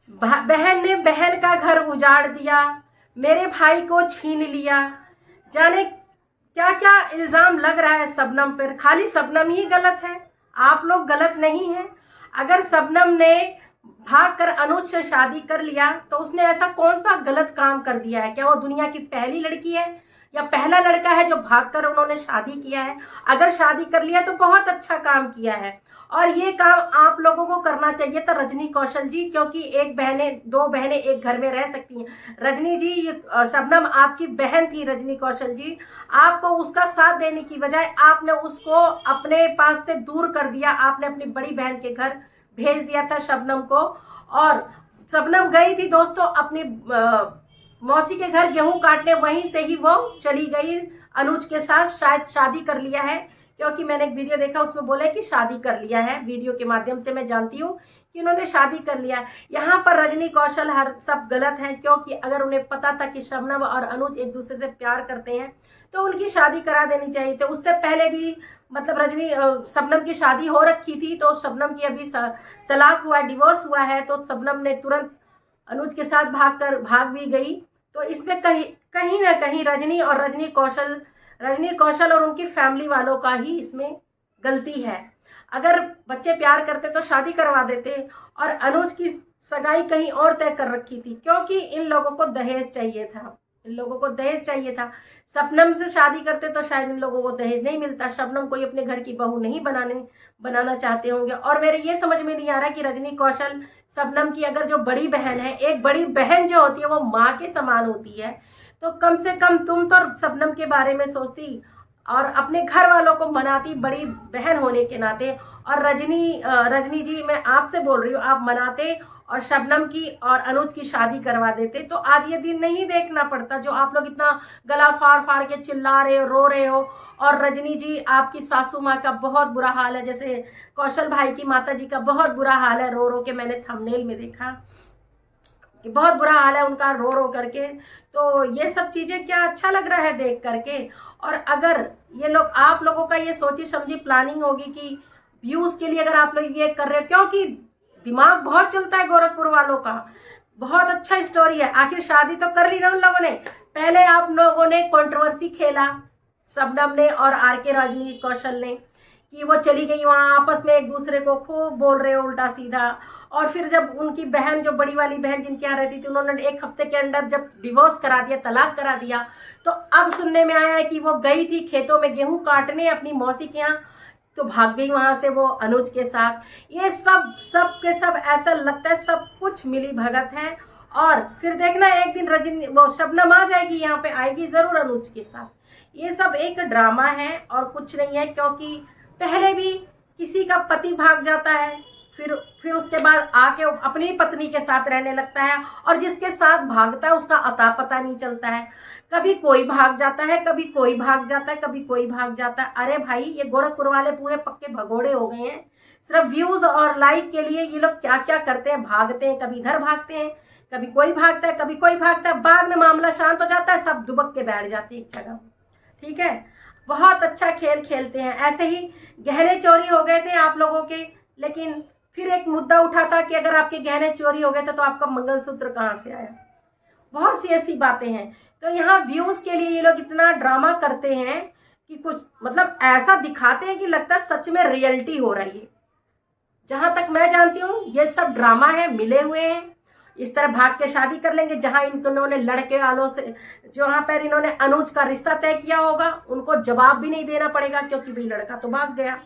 बहन ने बहन का घर उजाड़ दिया, मेरे भाई को छीन लिया। जाने क्या क्या इल्ज़ाम लग रहा है शबनम पर। खाली शबनम ही गलत है, आप लोग गलत नहीं हैं। अगर शबनम ने भागकर अनुज से शादी कर लिया तो उसने ऐसा कौन सा गलत काम कर दिया है? क्या वो दुनिया की पहली लड़की है या पहला लड़का है जो भागकर उन्होंने शादी किया है? अगर शादी कर लिया तो बहुत अच्छा काम किया है, और ये काम आप लोगों को करना चाहिए था रजनी कौशल जी, क्योंकि दो बहनें एक घर में रह सकती हैं। रजनी जी, ये शबनम आपकी बहन थी रजनी कौशल जी, आपको उसका साथ देने की बजाय आपने उसको अपने पास से दूर कर दिया। आपने अपनी बड़ी बहन के घर भेज दिया था शबनम को, और शबनम गई थी दोस्तों अपनी मौसी के घर गेहूं काटने, वहीं से ही वो चली गई अनुज के साथ। शायद शादी कर लिया है, क्योंकि मैंने एक वीडियो देखा उसमें बोले कि शादी कर लिया है। वीडियो के माध्यम से मैं जानती हूँ कि उन्होंने शादी कर लिया है। यहाँ पर रजनी कौशल हर सब गलत हैं, क्योंकि अगर उन्हें पता था कि शबनम और अनुज एक दूसरे से प्यार करते हैं तो उनकी शादी करा देनी चाहिए। तो उससे पहले भी मतलब शबनम की शादी हो रखी थी, तो शबनम की अभी तलाक हुआ, डिवोर्स हुआ है, तो शबनम ने तुरंत अनुज के साथ भाग भी गई। तो इसमें कहीं कहीं ना कहीं रजनी कौशल और उनकी फैमिली वालों का ही इसमें गलती है। अगर बच्चे प्यार करते तो शादी करवा देते, और अनुज की सगाई कहीं और तय कर रखी थी, क्योंकि इन लोगों को दहेज चाहिए था। इन लोगों को दहेज चाहिए था। शबनम से शादी करते तो शायद इन लोगों को दहेज नहीं मिलता। शबनम को अपने घर की बहू नहीं बनाना चाहते होंगे। और मेरे ये समझ में नहीं आ रहा कि रजनी कौशल शबनम की अगर जो बड़ी बहन है, एक बड़ी बहन जो होती है वो माँ के समान होती है, तो कम से कम तुम तो शबनम के बारे में सोचती और अपने घर वालों को मनाती, बड़ी बहन होने के नाते। और रजनी जी, मैं आपसे बोल रही हूँ, आप मनाते और शबनम की और अनुज की शादी करवा देते तो आज ये दिन नहीं देखना पड़ता जो आप लोग इतना गला फाड़ फाड़ के चिल्ला रहे हो, रो रहे हो। और रजनी जी, आपकी सासू माँ का बहुत बुरा हाल है, जैसे कौशल भाई की माता जी का बहुत बुरा हाल है, रो रो के मैंने थंबनेल में देखा कि बहुत बुरा हाल है उनका रो रो करके। तो ये सब चीज़ें क्या अच्छा लग रहा है देख करके? और अगर ये लोग, आप लोगों का ये सोची समझी प्लानिंग होगी कि व्यूज़ के लिए अगर आप लोग ये कर रहे हो, क्योंकि दिमाग बहुत चलता है गोरखपुर वालों का, बहुत अच्छा स्टोरी है। आखिर शादी तो कर ली ना उन लोगों ने। पहले आप लोगों ने कंट्रोवर्सी खेला, शबनम ने और आर के रजनी कौशल ने, कि वो चली गई वहाँ आपस में एक दूसरे को खूब बोल रहे उल्टा सीधा। और फिर जब उनकी बहन, जो बड़ी वाली बहन जिनके यहाँ रहती थी, उन्होंने एक हफ्ते के अंदर जब डिवोर्स करा दिया, तलाक करा दिया, तो अब सुनने में आया है कि वो गई थी खेतों में गेहूं काटने अपनी मौसी के यहाँ, तो भाग गई वहां से वो अनुज के साथ। ये सब के सब ऐसा लगता है सब कुछ मिली भगत है। और फिर देखना एक दिन रजनी वो शबनम आ जाएगी, यहाँ पे आएगी जरूर अनुज के साथ। ये सब एक ड्रामा है और कुछ नहीं है, क्योंकि पहले भी किसी का पति भाग जाता है, फिर उसके बाद आके अपनी पत्नी के साथ रहने लगता है, और जिसके साथ भागता है उसका अता पता नहीं चलता है। कभी कोई भाग जाता है, कभी कोई भाग जाता है, कभी कोई भाग जाता है। अरे भाई, ये गोरखपुर वाले पूरे पक्के भगोड़े हो गए हैं। सिर्फ व्यूज और लाइक के लिए ये लोग क्या क्या करते हैं, भागते हैं, कभी इधर भागते हैं, कभी कोई भागता है, कभी कोई भागता है। बाद में मामला शांत हो जाता है, सब दुबक के बैठ जाते हैं एक जगह। ठीक है, बहुत अच्छा खेल खेलते हैं। ऐसे ही गहने चोरी हो गए थे आप लोगों के, लेकिन फिर एक मुद्दा उठा था कि अगर आपके गहने चोरी हो गए थे तो आपका मंगलसूत्र कहाँ से आया। बहुत सी ऐसी बातें हैं। तो यहाँ व्यूज के लिए ये लोग इतना ड्रामा करते हैं कि कुछ मतलब ऐसा दिखाते हैं कि लगता है सच में रियलिटी हो रही है। जहां तक मैं जानती हूँ ये सब ड्रामा है, मिले हुए हैं। इस तरह भाग के शादी कर लेंगे, जहां इन्होंने लड़के वालों से, जहां पर इन्होंने अनुज का रिश्ता तय किया होगा, उनको जवाब भी नहीं देना पड़ेगा, क्योंकि भाई लड़का तो भाग गया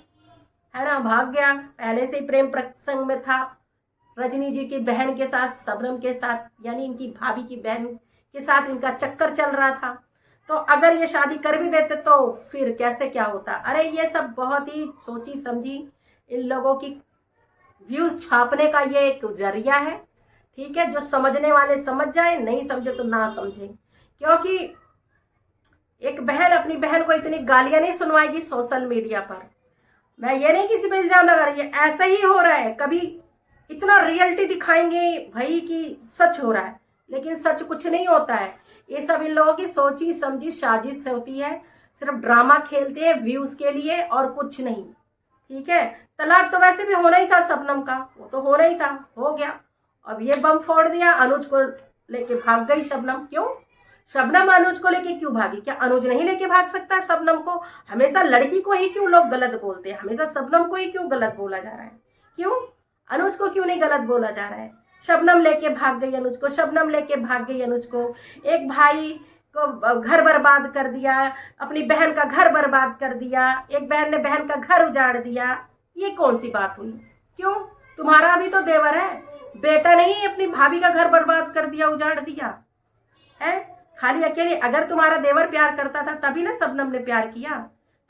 है ना, भाग गया, पहले से ही प्रेम प्रसंग में था रजनी जी की बहन के साथ, शबनम के साथ, यानी इनकी भाभी की बहन के साथ इनका चक्कर चल रहा था। तो अगर ये शादी कर भी देते तो फिर कैसे क्या होता। अरे ये सब बहुत ही सोची समझी इन लोगों की व्यूज छापने का ये एक जरिया है। ठीक है, जो समझने वाले समझ जाए, नहीं समझे तो ना समझे, क्योंकि एक बहन अपनी बहन को इतनी गालियां नहीं सुनवाएगी सोशल मीडिया पर। मैं ये नहीं किसी पे इल्जाम लगा रही है, ऐसा ही हो रहा है। कभी इतना रियलिटी दिखाएंगे भाई कि सच हो रहा है, लेकिन सच कुछ नहीं होता है। ये सब इन लोगों की सोची समझी साजिश होती है, सिर्फ ड्रामा खेलते हैं व्यूज के लिए और कुछ नहीं। ठीक है, तलाक तो वैसे भी होना ही था शबनम का, वो तो होना ही था, हो गया। अब ये बम फोड़ दिया, अनुज को लेके भाग गई शबनम। क्यों शबनम अनुज को लेके क्यों भागी? क्या अनुज नहीं लेके भाग सकता है शबनम को? हमेशा लड़की को ही क्यों लोग गलत बोलते हैं? हमेशा शबनम को ही क्यों गलत बोला जा रहा है? क्यों अनुज को क्यों नहीं गलत बोला जा रहा है? शबनम लेके भाग गई अनुज को, शबनम लेके भाग गई अनुज को। एक भाई को घर बर्बाद कर दिया, अपनी बहन का घर बर्बाद कर दिया, एक बहन ने बहन का घर उजाड़ दिया। ये कौन सी बात हुई? क्यों? तुम्हारा भी तो देवर है, बेटा नहीं अपनी भाभी का घर बर्बाद कर दिया, उजाड़ दिया है? खाली अकेले अगर तुम्हारा देवर प्यार करता था तभी ना शबनम ने प्यार किया।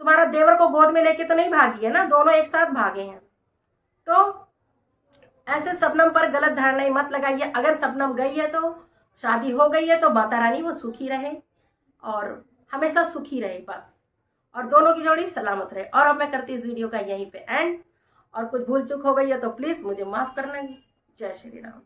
तुम्हारा देवर को गोद में लेके तो नहीं भागी है ना, दोनों एक साथ भागे हैं। तो ऐसे शबनम पर गलत धारणा मत लगाइए। अगर शबनम गई है तो शादी हो गई है तो माता रानी वो सुखी रहे और हमेशा सुखी रहे बस, और दोनों की जोड़ी सलामत रहे। और अब मैं करती इस वीडियो का यहीं पे एंड, और कुछ भूल चूक हो गई है तो प्लीज़ मुझे माफ़ करना। जय श्री राम।